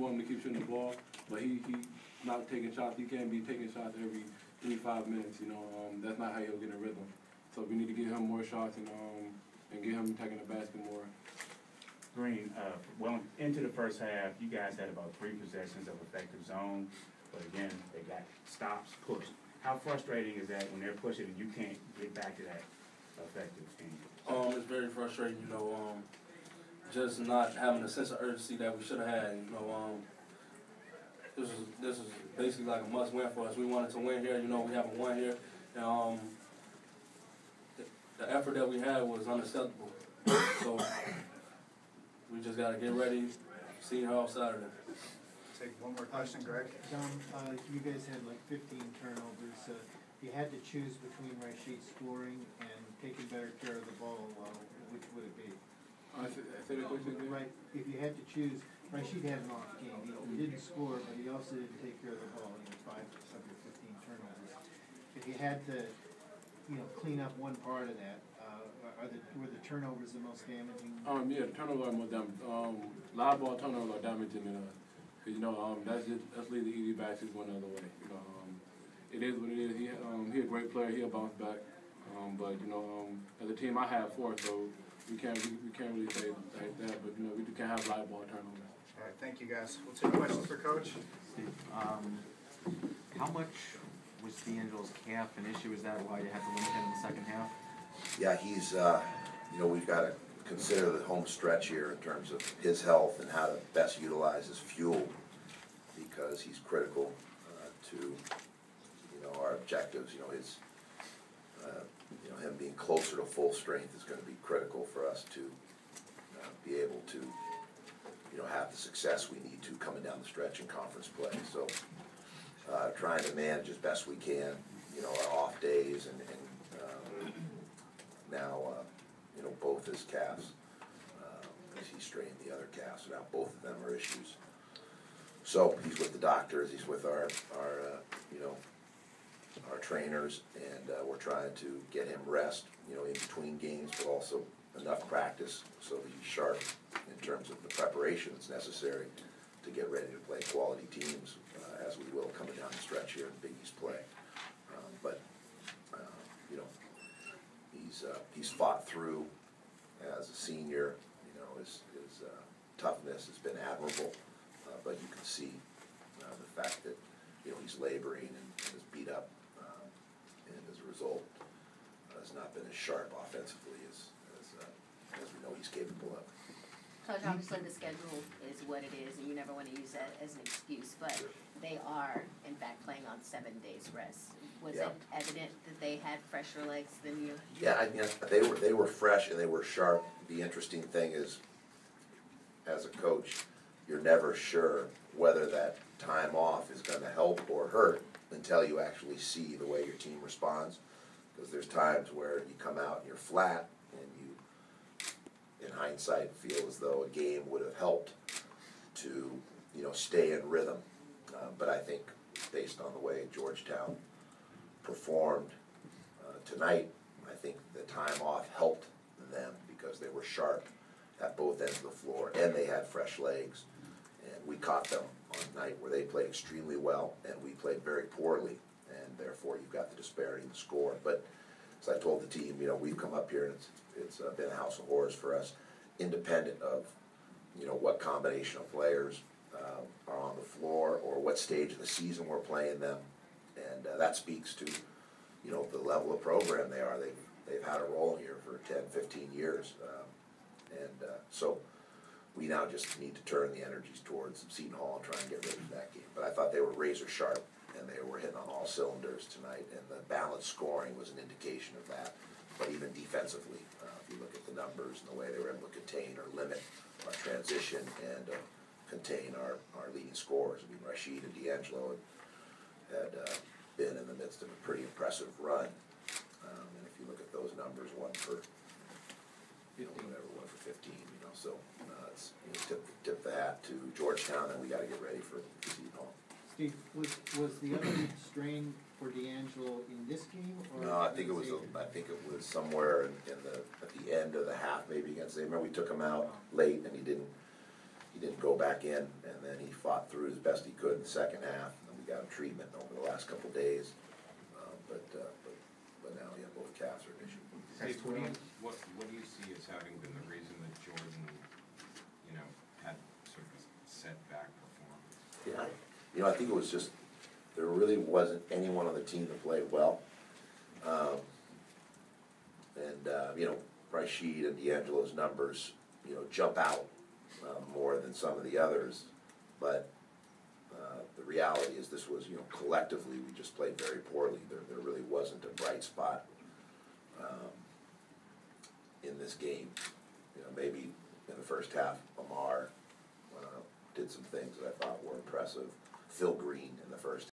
want him to keep shooting the ball, but he not taking shots. He can't be taking shots every 5 minutes. You know, that's not how he'll get a rhythm. So we need to get him more shots and get him taking the basket more. Green, well, into the first half, you guys had about 3 possessions of effective zone, but again, they got stops, pushed. How frustrating is that when they're pushing and you can't get back to that effective team? It's very frustrating, you know, just not having a sense of urgency that we should have had. You know, this was basically like a must-win for us. We wanted to win here. You know, we haven't won here. And, the effort that we had was unacceptable. So we just got to get ready, see how Saturday. Take one more question, Greg. John, you guys had like 15 turnovers. If you had to choose between Rashid scoring and taking better care of the ball, which would it be? I say the question again? Right. If you had to choose, Rashid had an off game. He didn't score, but he also didn't take care of the ball. He had 5 of your 15 turnovers. If you had to, clean up one part of that, were the turnovers the most damaging? Yeah, the turnovers are more damaging. Live ball turnovers are damaging than that's leave the easy baskets going the other way. You know, it is what it is. He a great player. He'll bounce back. But as a team, I have 4, so we can't really say like that. But we can have live ball turnovers. All right, thank you guys. We'll take questions for Coach. Steve, how much was D'Angelo's calf an issue? Is that why you had to limit him in the second half? Yeah, he's, we've got to consider the home stretch here in terms of his health and how to best utilize his fuel, because he's critical to, our objectives. Him being closer to full strength is going to be critical for us to be able to, have the success we need to coming down the stretch in conference play. So trying to manage as best we can, our off days and now, both his calves, because he strained the other calf, so now both of them are issues. So he's with the doctors, he's with our trainers, and we're trying to get him rest, in between games, but also enough practice so that he's sharp in terms of the preparation that's necessary to get ready to play quality teams, as we will coming down the stretch here in Big East play. He's fought through as a senior. His toughness has been admirable, but you can see the fact that he's laboring and is beat up, and as a result has not been as sharp offensively as we know he's capable of. Coach, obviously the schedule is what it is, and you never want to use that as an excuse, but they are, in fact, playing on 7 days rest. Was it evident that they had fresher legs than you? Yeah, they were fresh and they were sharp. The interesting thing is, as a coach, you're never sure whether that time off is going to help or hurt until you actually see the way your team responds. Because there's times where you come out and you're flat, and you, in hindsight, feel as though a game would have helped to, stay in rhythm. But I think, based on the way Georgetown performed tonight, I think the time off helped them because they were sharp at both ends of the floor and they had fresh legs. And we caught them on a night where they played extremely well and we played very poorly, and therefore you've got the disparity in the score. But as I told the team, we've come up here and it's been a house of horrors for us, independent of what combination of players are on the floor or what stage of the season we're playing them, and that speaks to the level of program they are. They've had a role here for 10, 15 years, so we now just need to turn the energies towards Seton Hall and try and get ready for that game. But I thought they were razor sharp and they were hitting on all cylinders tonight, and the balanced scoring was an indication of that. But even defensively, if you look at the numbers and the way they were able to contain or limit our transition and contain our leading scorers. I mean, Rashid and D'Angelo had been in the midst of a pretty impressive run. And if you look at those numbers, one for 15, so it's tip the hat to Georgetown, and we got to get ready for Seton Hall. Steve, was the other strain for D'Angelo in this game? Or no, I think it was somewhere at the end of the half, maybe against. Remember, we took him out late, and he didn't go back in, and then he fought through as best he could in the second half, and we got him treatment over the last couple of days. But now, yeah, both calves are an issue. Steve, What do you see as having been the reason that Jordan, you know, had sort of a setback performance? Yeah, I think it was just, there really wasn't anyone on the team that played well. Rashid and D'Angelo's numbers, jump out more than some of the others. But the reality is this was, collectively, we just played very poorly. There really wasn't a bright spot in this game. Maybe in the first half, Amar did some things that I thought were impressive. Phil Green in the first